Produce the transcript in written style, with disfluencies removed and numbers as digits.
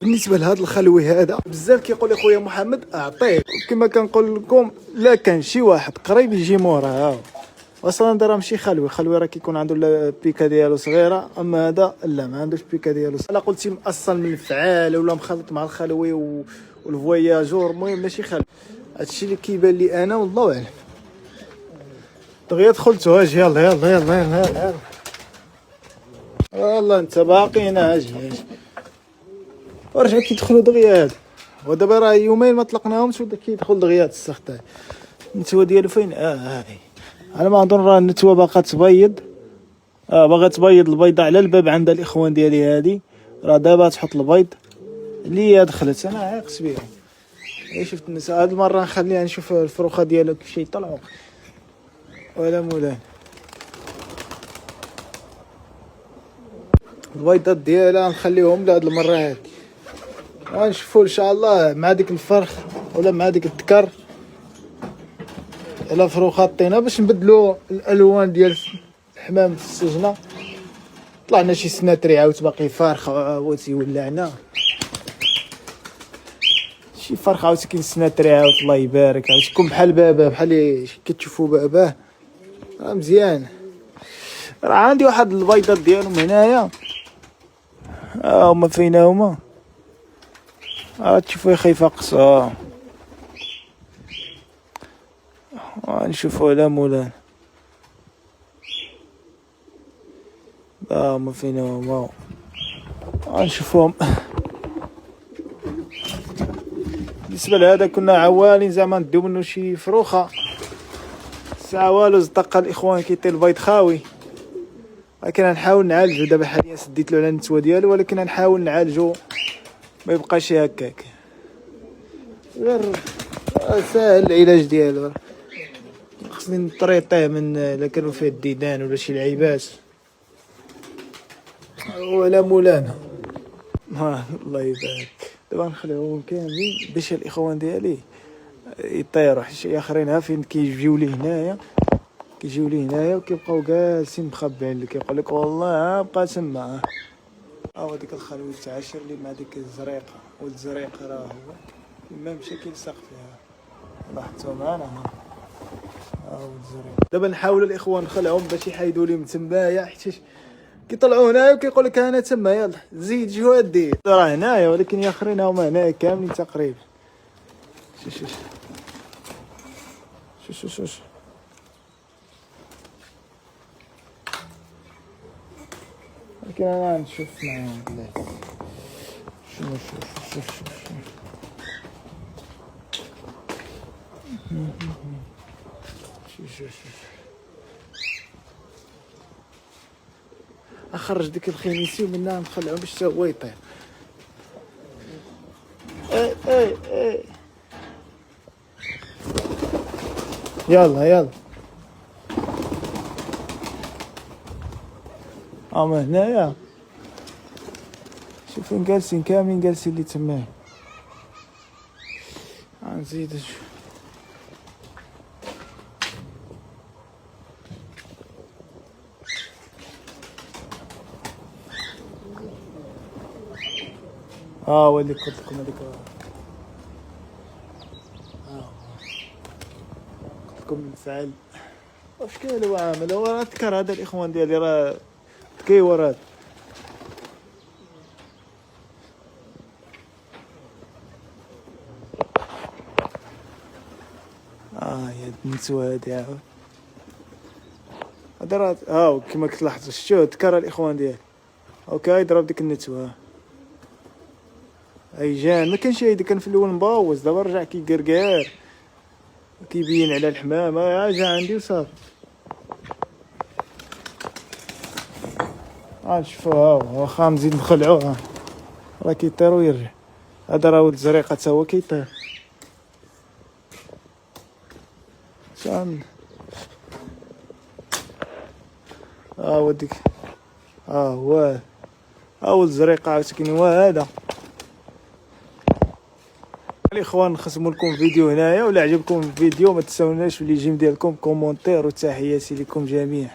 بالنسبه لهذا الخلوي هذا بزاف كيقول لي خويا محمد اعطيه، كما كنقول لكم لا كان شي واحد قريب يجي موراه. اصلا هذا راه ماشي خلوي، خلوي راه كيكون عنده البيكا ديالو صغيره، اما هذا لا ما عندوش بيكا ديالو. الا قلتي مأصل من الفعال ولا مخلط مع الخلوي والفواياجور، المهم ماشي خلوي. هادشي اللي كيبان لي انا والله اعلم. دغيا دخلتو اجي يلا يلا يلا يلا يلا والله انت باقي هنا اجي ورجع كيدخلوا دغيا هذا. ودابا راه يومين ما طلقناهمش ودا كيدخل دغيا السخط. النتوه ديالو فين؟ هاي على ما اظن راه النتوه باقا تبيض. باغا تبيض البيضه على الباب عند الاخوان ديالي. هادي راه دابا تحط البيض اللي دخلت. انا عاقس بها. شفت النساء هاد المره نخليها نشوف الفروخه ديالو كيفاش يطلعوا ولا مولاي. البيضات ديالها نخليهم لهاد المره هادي، غنشوفوا ان شاء الله مع ديك الفرخ ولا مع ديك الذكر الا فروخه طينا باش نبدلوا الالوان ديال الحمام في السجنه. طلعنا شي سناتري عاود باقي فارخ عاود يولعنا شي فرخ عاود كاين سناتري عاود الله يبارك عاود تكون بحال باباه بحال كتشوفوا باباه. مزيان. راه عندي واحد البيضات ديالهم هنايا هما فين هما تشوفوا خايفه قصا. نشوفوا على مولانا هما فين هما نشوفوهم. بالنسبه لهذا كنا عوالين زعما نديو منه شي فروخه ساعه والو زطق الاخوان كيطير البيض خاوي. ولكن غنحاول نعالجو دابا حاليا سديت له على النتوه ديالو، ولكن غنحاول نعالجو ما يبقاش هكاك. غير ساهل العلاج ديالو. خصني نطريطيه من الا كانوا فيه الديدان ولا شي لعيبات ولا مولانا. الله يبارك. دابا نخليهم كاملين باش الاخوان ديالي يطيروا، حيت شي اخرين فين كيجيو لي هنايا وكيبقاو جالسين مخبعين. كيقول لك والله بقى تما ديك الخلوي العاشر اللي مع ديك الزريقه، والزريقه راه هو ما مشى كيلصق فيها. لاحظتوا معنا والزريقه. دابا نحاولوا الاخوان نخلعهم باش يحيدوا لي من تمايا، حيت كيطلعوا هنايا وكيقول لك انا تما يلا زيد جوادي راه هنايا، ولكن يا اخرين هما هنايا كاملين تقريبا. شوف لكن انا نشوف معاهم بلاتي. شوف اخرج ديك الخنيسي ومنها نخلعو باش حتى هو يطير. اي يلا هما هنايا. شوف فين جالسين كاملين جالسين اللي تمايا. نزيد نشوف. هو اللي قلت لكم هذيك قلت لكم الفعل واش كاين. هو عامل هو راه تكر هذا الاخوان ديالي راه تكيور هذا. يا النتوه هادي عاود هذا راه كيما كتلاحظوا شتو تكر الاخوان ديالي يضرب ديك النتوه. جان ما كانش هيدا كان في الاول مبوظ، دابا رجع كيقرقار كيبين على الحمام. جا عندي وصافي. نشوفوها واخا نزيد نخلعوه راه كيطير ويرجع. هذا راه ولد الزريقه حتى هو كيطير. شان وديك هو ولد الزريقه عاوتاني هو هذا. الاخوان نختموا لكم فيديو هنايا، ولا عجبكم الفيديو ما تنساوناش في الجيم ديالكم كومونتير، وتحياتي لكم جميعا.